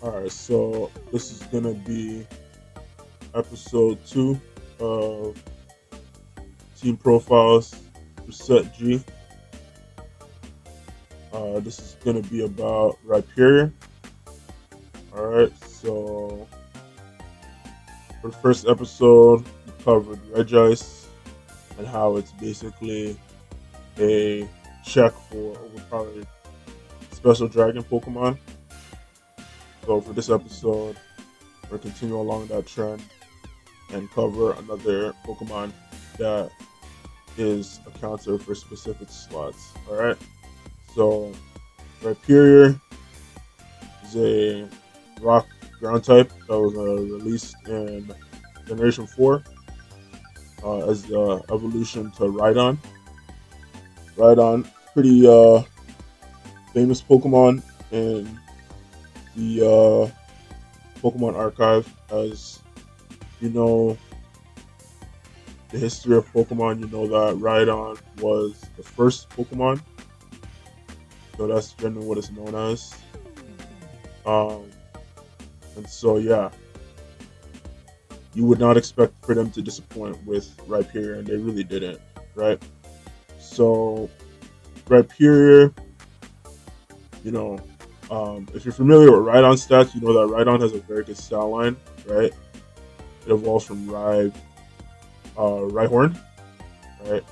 Alright, so this is gonna be episode 2 of Team Profiles for Set G. This is gonna be about Rhyperior. Alright, so for the first episode, we covered Regice and how it's basically a check for overpowered special dragon Pokemon. So for this episode, we're continuing along that trend and cover another Pokemon that is a counter for specific slots. Alright. So Rhyperior is a rock ground type that was released in Generation 4 as the evolution to Rhydon. Rhydon, pretty famous Pokemon in the Pokemon archive. As you know the history of Pokemon, you know that Rhydon was the first Pokemon. So that's generally what it's known as. Um, and so yeah, you would not expect for them to disappoint with Rhyperior, and they really didn't, right? So Rhyperior, you know, if you're familiar with Rhydon stats, you know that Rhydon has a very good style line, right? It evolves from Rhyhorn, right?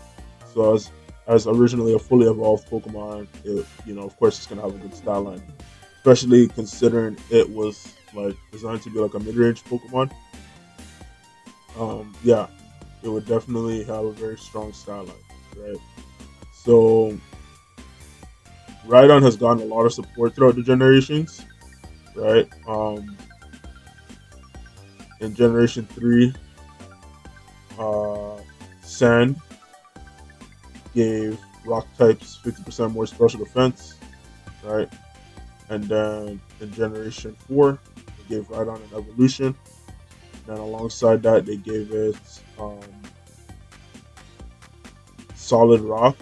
So as originally a fully evolved Pokemon, it, of course, it's gonna have a good style line, especially considering it was like designed to be like a mid-range Pokemon. Yeah, it would definitely have a very strong style line, right? So Rhydon has gotten a lot of support throughout the generations, right? In Generation 3, uh, Sand gave rock types 50% more special defense, right? And then in Generation 4, they gave Rhydon an evolution. And alongside that, they gave it Solid Rock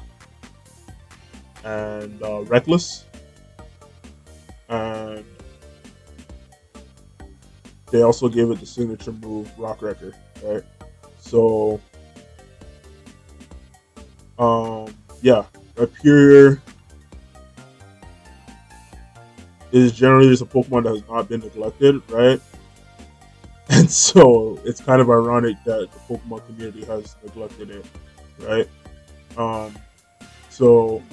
and Reckless. And they also gave it the signature move Rock Wrecker, right? So, yeah, Rhyperior is generally just a Pokemon that has not been neglected, right? And so it's kind of ironic that the Pokemon community has neglected it, right? Um, so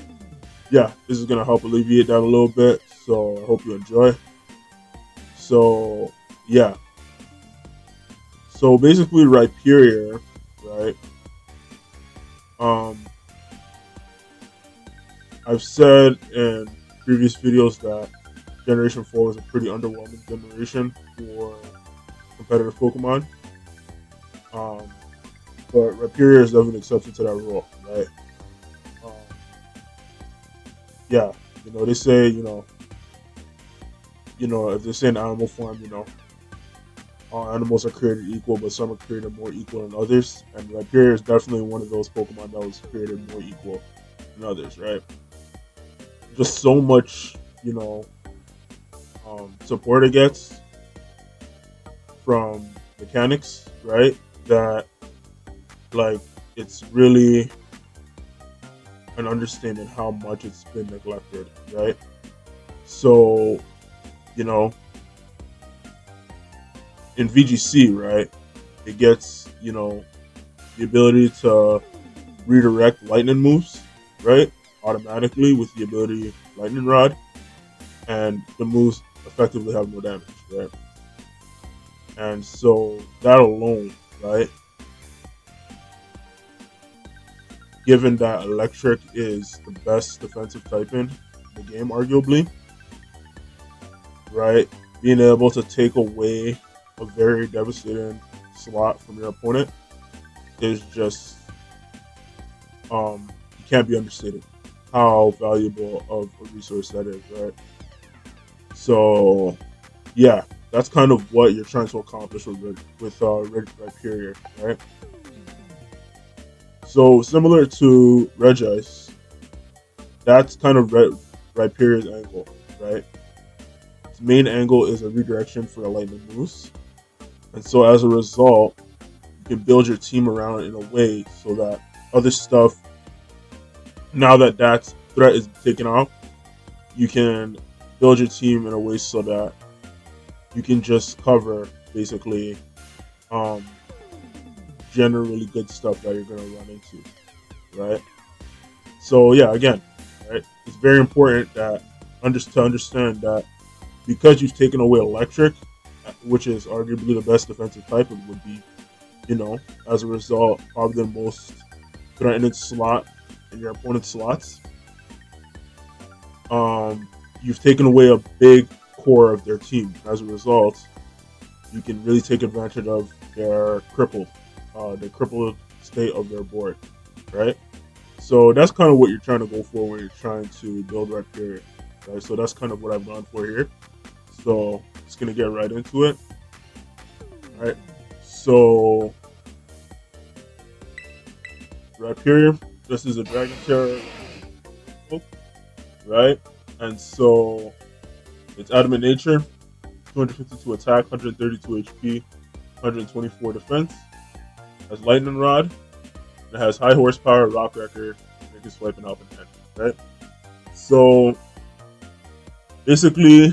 yeah, this is gonna help alleviate that a little bit. So I hope you enjoy. So yeah, so basically Rhyperior, right? Um, I've said in previous videos that Generation 4 was a pretty underwhelming generation for competitive Pokemon. Um, but Rhyperior is definitely an exception to that rule, right? Um, yeah, they say, if they say in animal form, all animals are created equal, but some are created more equal than others. And Rhyperior is definitely one of those Pokemon that was created more equal than others, right? Just so much, support it gets from mechanics, right? That like it's really an understatement how much it's been neglected, right? So, you know, in VGC, right, it gets, the ability to redirect lightning moves, right, automatically with the ability Lightning Rod, and the moves effectively have no damage, right? And so that alone, right, given that electric is the best defensive type in the game, arguably, right, being able to take away a very devastating slot from your opponent is just you can't be understated how valuable of a resource that is, right? So yeah, that's kind of what you're trying to accomplish with Red Rhyperior, right? So similar to Regice, that's kind of Rhyperior's angle, right? its main angle is a redirection for the lightning moves. And so as a result, you can build your team around in a way so that other stuff, now that that threat is taken off, you can build your team in a way so that you can just cover basically um, generally good stuff that you're going to run into, right? So yeah, again, right, it's very important that to understand that because you've taken away electric, which is arguably the best defensive type, it would be, as a result, probably the most threatening slot in your opponent's slots. You've taken away a big core of their team. As a result, you can really take advantage of their crippled state of their board, right? So that's kind of what you're trying to go for when you're trying to build Rhyperior, right? So that's kind of what I've gone for here. So just gonna get right into it, right? So Rhyperior, this is a Dragon Terror, right? And so it's Adamant Nature, 252 attack, 132 HP, 124 defense. It has Lightning Rod. It has high horsepower, Rock Wrecker, and it can swipe and up and hand, right? So basically,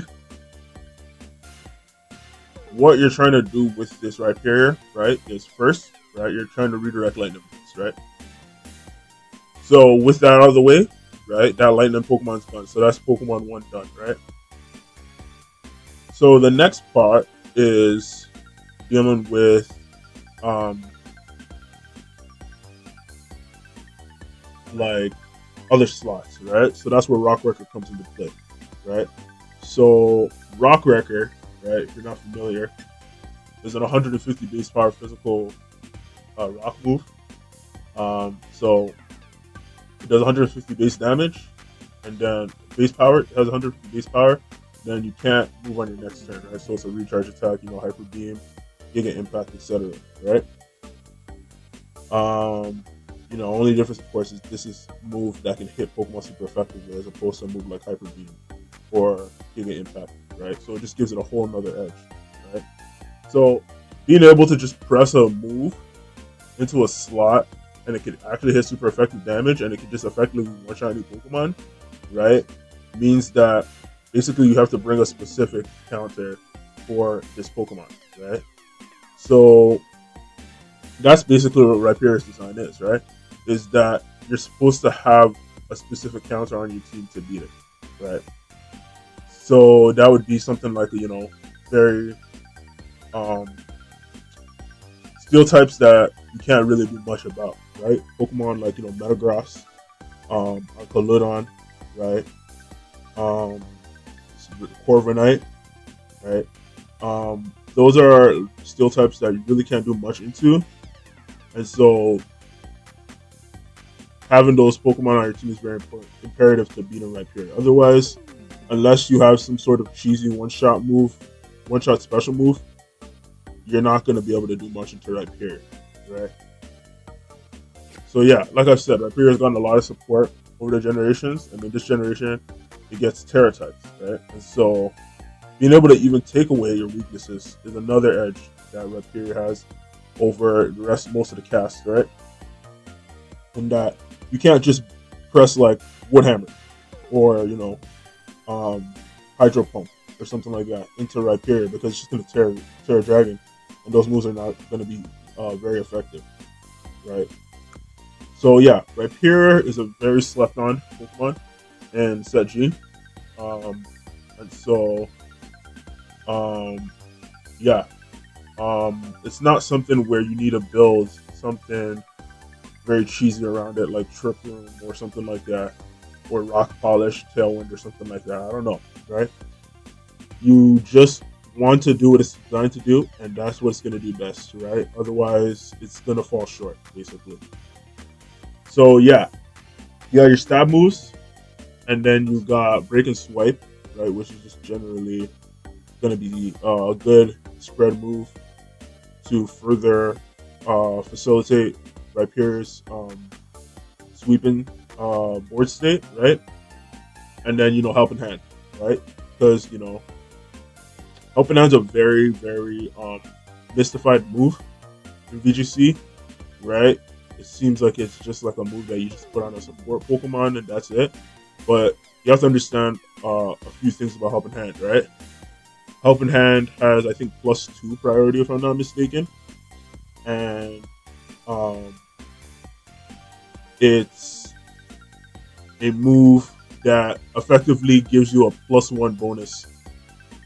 what you're trying to do with this Rhyperior, right, is first, right, you're trying to redirect lightning bolts, right? So with that out of the way, right, that lightning Pokemon's done. So that's Pokemon 1 done, right? So the next part is dealing with like other slots, right? So that's where Rock Wrecker comes into play, right? So Rock Wrecker, right, if you're not familiar, is an 150 base power physical rock move. So it does 150 base damage, and then base power, it has 150 base power, then you can't move on your next turn, right? So it's a recharge attack, Hyper Beam, Giga Impact, etc., right? Only difference, of course, is this is a move that can hit Pokemon super effectively as opposed to a move like Hyper Beam or Giga Impact, right? So it just gives it a whole nother edge, right? So being able to just press a move into a slot and it can actually hit super effective damage and it can just effectively one-shot any Pokemon, right, means that basically you have to bring a specific counter for this Pokemon, right? So that's basically what Rhyperior's design is, right? Is that you're supposed to have a specific counter on your team to beat it, right? So that would be something like very steel types that you can't really do much about, right? Pokemon like Metagross, Arcoludon, right? Corviknight, right? Those are steel types that you really can't do much into, and so having those Pokemon on your team is very important, imperative to beating Rhyperior. Otherwise, unless you have some sort of cheesy one-shot special move, you're not going to be able to do much into Rhyperior, right? So yeah, like I said, Rhyperior has gotten a lot of support over the generations, and in this generation, it gets Terra types, right? And so being able to even take away your weaknesses is another edge that Rhyperior has over most of the cast, right? And that you can't just press like Wood Hammer or Hydro Pump or something like that into Rhyperior because it's just going to tear a dragon, and those moves are not going to be very effective, right? So yeah, Rhyperior is a very slept on Pokemon in Set G, and so yeah, it's not something where you need to build something very cheesy around it, like Trick Room or something like that, or Rock Polish, Tailwind, or something like that. I don't know, right? You just want to do what it's designed to do, and that's what it's going to do best, right? Otherwise, it's going to fall short, basically. So, yeah, you got your stab moves, and then you got Break and Swipe, right, which is just generally going to be a good spread move to further facilitate Rhyperior's sweeping board state, right? And then Helping Hand, right? Because Helping Hand's a very, very mystified move in VGC, right? It seems like it's just like a move that you just put on a support Pokemon and that's it. But you have to understand a few things about Helping Hand, right? Helping Hand has, I think, +2 priority if I'm not mistaken, and um, it's a move that effectively gives you a +1 bonus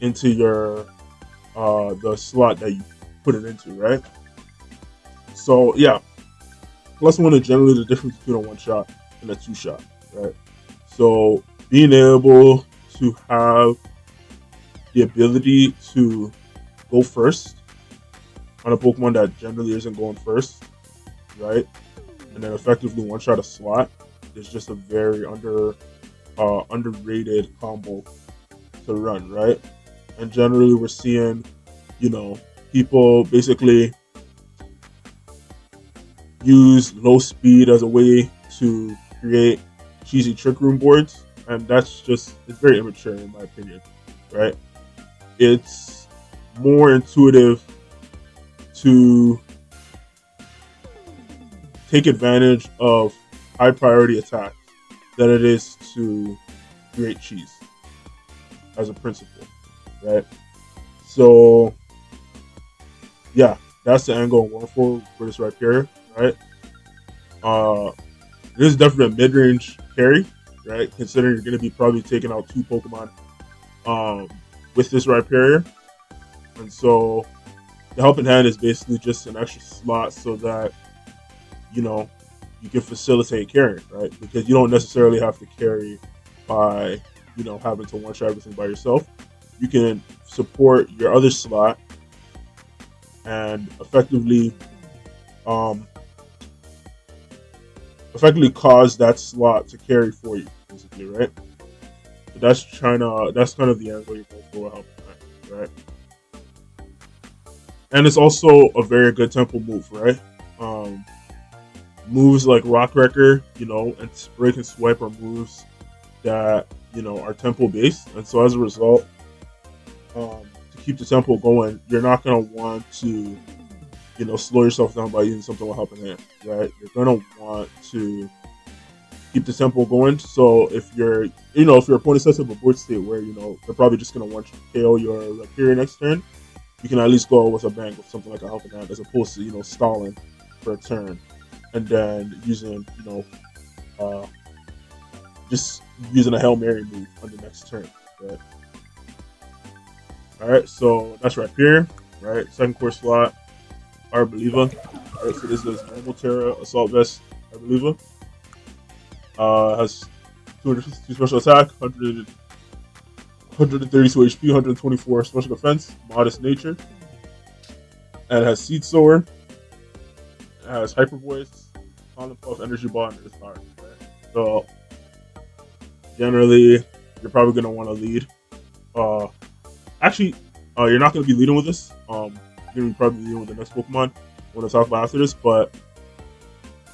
into your the slot that you put it into, right? So yeah, +1 is generally the difference between a one shot and a two shot, right? So being able to have the ability to go first on a Pokemon that generally isn't going first, right? And then effectively one shot a slot is just a very underrated combo to run, right? And generally we're seeing, you know, people basically use low speed as a way to create cheesy trick room boards, and it's very immature in my opinion, right? It's more intuitive to take advantage of high priority attacks than it is to create cheese as a principle, right? So yeah, that's the angle I'm going for this Rhyperior, right? Uh, this is definitely a mid-range carry, right? Considering you're going to be probably taking out two Pokemon um, with this Rhyperior, and so the Helping Hand is basically just an extra slot so that you know you can facilitate carrying, right? Because you don't necessarily have to carry by having to one shot everything by yourself. You can support your other slot and um, effectively cause that slot to carry for you, basically, right? So that's kind of the angle you're going for Helping Hand, right? And it's also a very good tempo move, right? Um, Moves like Rock Wrecker, and Break and Swipe are moves that are tempo based, and so as a result, to keep the tempo going, you're not gonna want to slow yourself down by using something like Helping Hand, right? You're gonna want to keep the tempo going. So if your opponent sets up a board state where they're probably just gonna want you to KO your Rhyperior next turn, you can at least go with a bang with something like a Helping Hand as opposed to stalling for a turn and then using uh, just using a Hail Mary move on the next turn. Right? All right, so that's Rhyperior. Right, second core slot, Arboliva. All right, so this is Normal Terra Assault Vest Arboliva. Has 252 special attack, 132 HP, 124 special defense, modest nature. And it has Seed Sower. It has Hyper Voice, Colin Puff, Energy Ball, and Earth Power. Right? So generally, you're probably gonna want to lead. Uh, Actually, you're not gonna be leading with this. You're gonna be probably leading with the next Pokemon. We're gonna talk about after this, but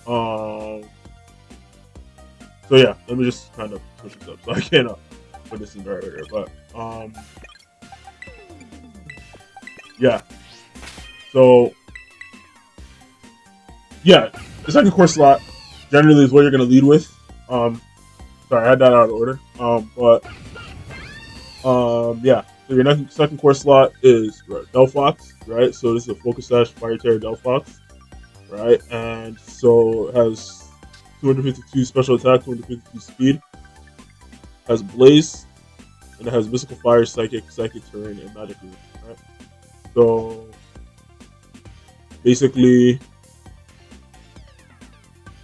so yeah, let me just kind of switch this up so I can put this in the right order. But yeah, so yeah, the second core slot generally is what you're gonna lead with. Sorry, I had that out of order. Yeah. So your next second core slot is Delphox, right? So this is a Focus Sash Fire Terror Delphox, right? And so it has 252 special attack, 252 speed, has Blaze, and it has Mystical Fire, Psychic Terrain, and Magic Root, right? So basically,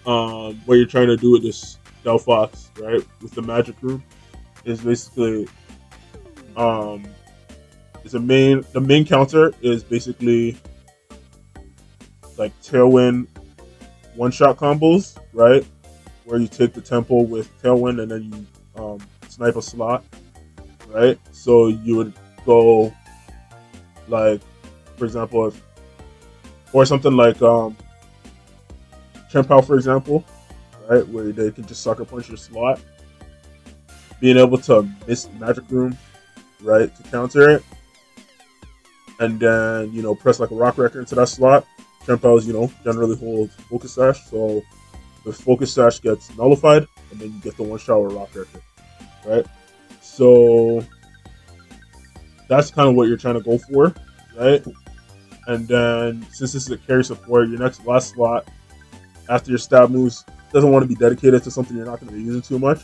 what you're trying to do with this Delphox, right, with the Magic Room, is basically the main counter is basically like Tailwind one shot combos, right? Where you take the tempo with Tailwind and then you snipe a slot, right? So you would go like, for example, or something like Chempow, for example, right? Where they can just sucker punch your slot. Being able to miss Magic Room, right, to counter it, and then press like a rock wrecker into that slot. Champ powers generally hold focus sash, so the focus sash gets nullified, and then you get the one shot with rock wrecker, right? So that's kind of what you're trying to go for, right? And then since this is a carry support, your last slot after your stab moves doesn't want to be dedicated to something you're not going to be using too much.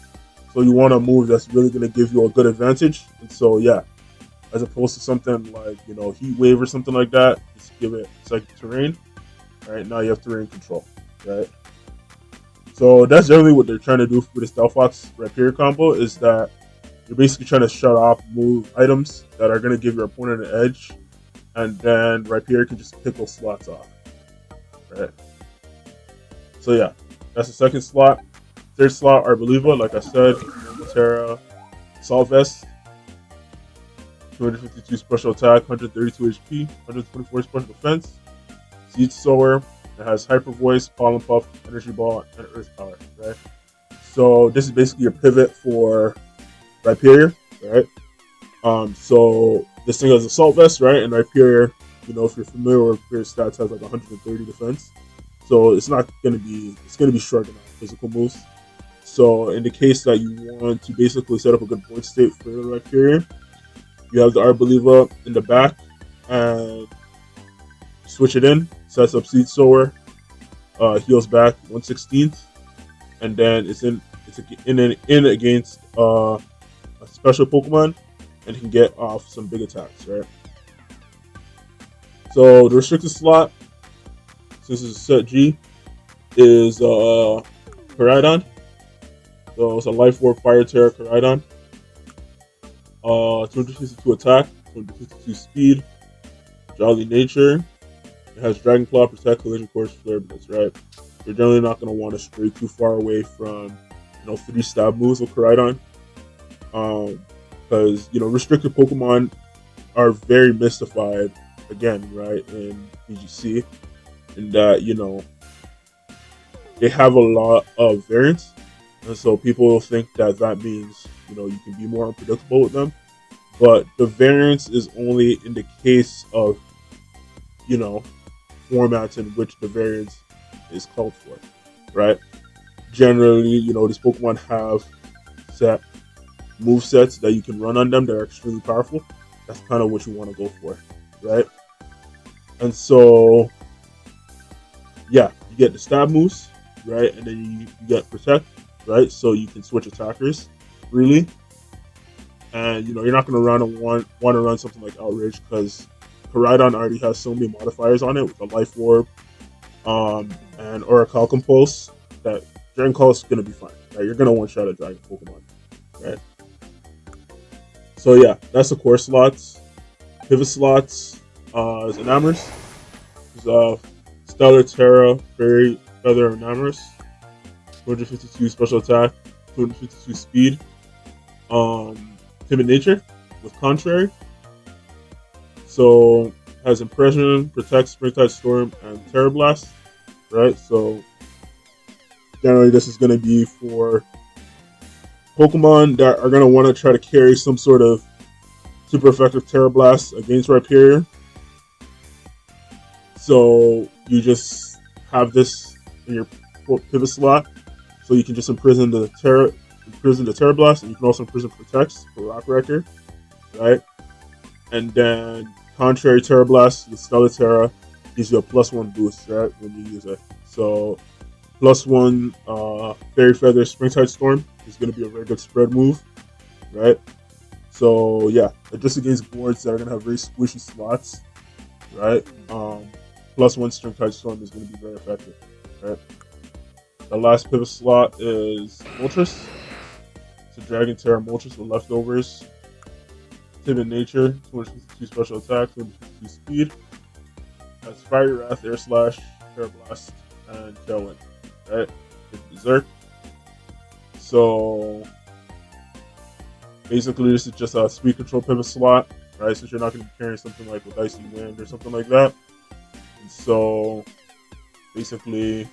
So you want a move that's really going to give you a good advantage. And so yeah, as opposed to something like heat wave or something like that, just give it psychic terrain. All right, now you have terrain control, right? So that's generally what they're trying to do with the Delphox Rhyperior combo, is that you're basically trying to shut off move items that are going to give your opponent an edge, and then Rhyperior can just pick those slots off, right? So yeah, that's the second slot. Third slot, Arboliva, like I said, Terra, Assault Vest, 252 special attack, 132 HP, 124 special defense. Seed Sower, it has Hyper Voice, Pollen Puff, Energy Ball, and Earth Power, right? So this is basically your pivot for Rhyperior, right? So this thing has Assault Vest, right? And Rhyperior, if you're familiar with Rhyperior stats, has like 130 defense. So it's going to be shrugging off physical moves. So in the case that you want to basically set up a good board state for the Rhyperior, you have the Arboliva in the back and switch it in, sets up Seed Sower, heals back 1/16th, and then it's in against a special Pokemon, and he can get off some big attacks, right? So the restricted slot, since it's a set G, is Rhydon. So it's a Life Orb Fire Terra Rhydon. 252 attack, 252 speed, Jolly Nature. It has Dragon Claw, Protect, Collision Course, Flare Blitz, right? You're generally not going to want to stray too far away from 3 stab moves with Rhydon. Because restricted Pokemon are very mystified again, right, in VGC, in that they have a lot of variants, and so people think that means you can be more unpredictable with them. But the variance is only in the case of formats in which the variance is called for, right? Generally, these Pokemon have set move sets that you can run on them that are extremely powerful. That's kind of what you want to go for, right? And so, yeah, you get the stab moves, right? And then you get protect, right? So you can switch attackers freely. And you're not going to want to run something like Outrage, because Rhydon already has so many modifiers on it with the Life Orb, and Oracle Compulse, that Dragon Call is going to be fine, right? You're going to one shot a Dragon Pokemon, right? So yeah, that's the core slots. Pivot slots is Enamorous. There's Stellar Terra, Fairy Feather Enamorous. 252 special attack, 252 speed. Timid Nature with Contrary. So has Impression, Protect, Springtide Storm, and Terra Blast, right? So generally this is going to be for Pokemon that are going to want to try to carry some sort of super effective Terra Blast against Rhyperior. So you just have this in your pivot slot, so you can just imprison the Terra Blast, and you can also imprison Protects for Rock Wrecker, right? And then Contrary Terra Blast with Stellar Terra gives you a +1 boost, right, when you use it. So +1 Fairy Feather Springtide Storm is going to be a very good spread move, right? So yeah, just against boards that are going to have very squishy slots, right? +1 Springtide Storm is going to be very effective, right? The last pivot slot is Moltres. It's a Dragon Terra Moltres with leftovers. Timid Nature, 252 special attack, 252 speed. That's Fiery Wrath, Air Slash, Terra Blast, and Tailwind, right? Berserk. So basically, this is just a speed control pivot slot, right? Since you're not going to be carrying something like with Icy Wind or something like that. And so basically,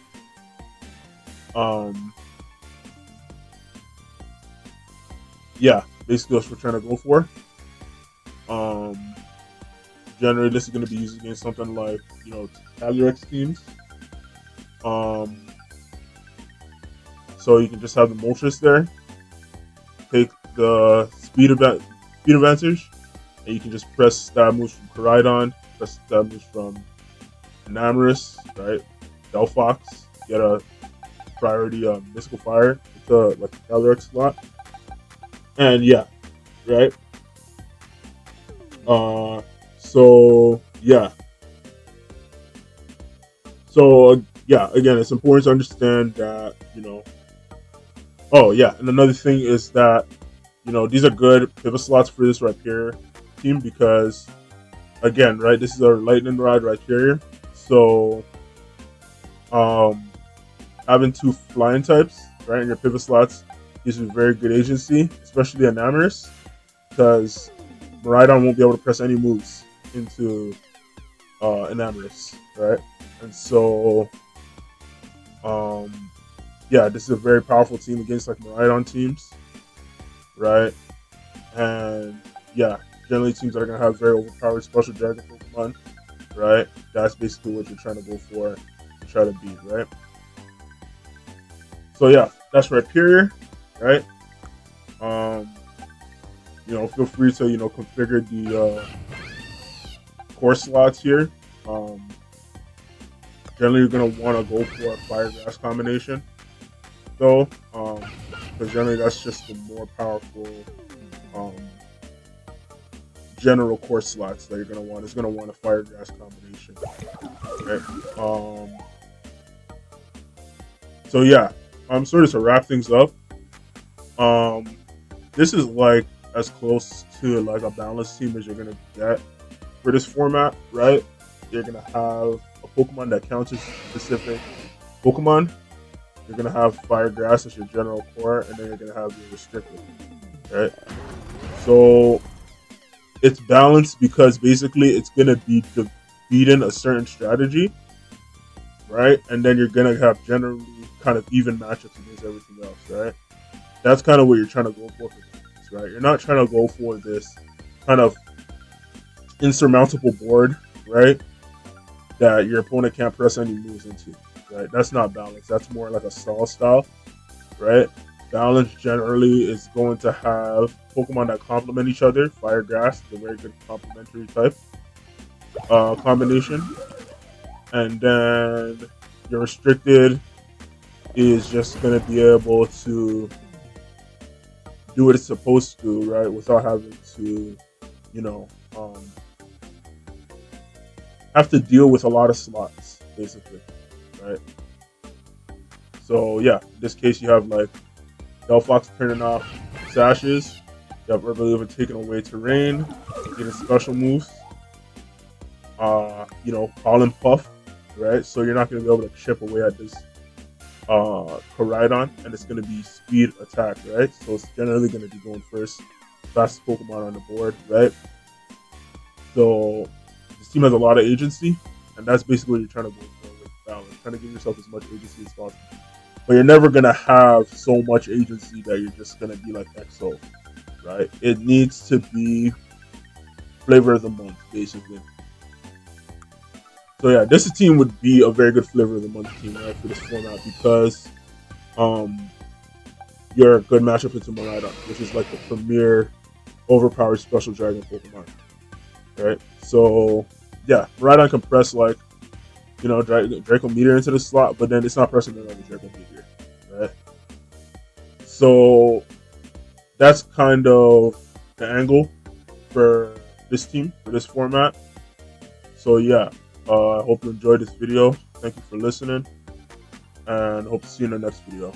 yeah, basically that's what we're trying to go for. Generally, this is going to be used against something like, Calyrex teams. Um, so you can just have the Moltres there, take the speed advantage, and you can just press stab moves from Rhydon, press stab moves from Enamorus, right? Delphox, get a priority Mystical Fire into like a Calyrex slot. And yeah, right? So yeah. So yeah, again, it's important to understand that, oh yeah, and another thing is that, these are good pivot slots for this Rhyperior team because again, right, this is our Lightning Rod Rhyperior. So um having two flying types, right, in your pivot slots gives you very good agency, especially Enamorus, because Rhydon won't be able to press any moves into Enamorus, right? And so, yeah, this is a very powerful team against like Rhydon teams, right? And yeah, generally teams that are gonna have very overpowered special dragon Pokemon, right? That's basically what you're trying to go for to try to beat, right? So yeah, that's Rhyperior, right? Um, feel free to configure the core slots here. Um, Generally, you're gonna want to go for a fire grass combination, though, because generally that's just the more powerful um, general core slots that you're gonna want. It's gonna want a fire grass combination, right? So yeah, sort of to wrap things up. Um, this is like as close to like a balanced team as you're gonna get for this format, right? You're gonna have a Pokemon that counters specific Pokemon. You're gonna have Fire Grass as your general core, and then you're gonna have your restricted, right? So it's balanced because basically it's gonna be defeating a certain strategy, right? And then you're gonna have generally kind of even matchups against everything else, right? That's kind of what you're trying to go for this, right? You're not trying to go for this kind of insurmountable board, right? That your opponent can't press any moves into, right? That's not balance. That's more like a stall style, right? Balance generally is going to have Pokemon that complement each other. Fire Grass is a very good complementary type combination. And then your restricted is just going to be able to do what it's supposed to, right? Without having to, you know, um, have to deal with a lot of slots, basically, right? So yeah, in this case, you have like Delphox turning off sashes. You have Rhyperior taking away terrain, getting special moves. Pollen Puff, right? So you're not going to be able to chip away at this Rhydon, and it's going to be speed attack, right? So it's generally going to be going first, fastest Pokemon on the board, right? So this team has a lot of agency, and that's basically what you're trying to go for with balance, trying to give yourself as much agency as possible. But you're never going to have so much agency that you're just going to be like EXO, right? It needs to be flavor of the month, basically. So yeah, this team would be a very good flavor of the month team, right, for this format because you're a good matchup into Rhydon, which is like the premier overpowered special dragon Pokemon, right? So yeah, Rhydon can press like Draco Meteor into the slot, but then it's not pressing another Draco Meteor, right? So that's kind of the angle for this team for this format. So yeah, I hope you enjoyed this video. Thank you for listening, and hope to see you in the next video.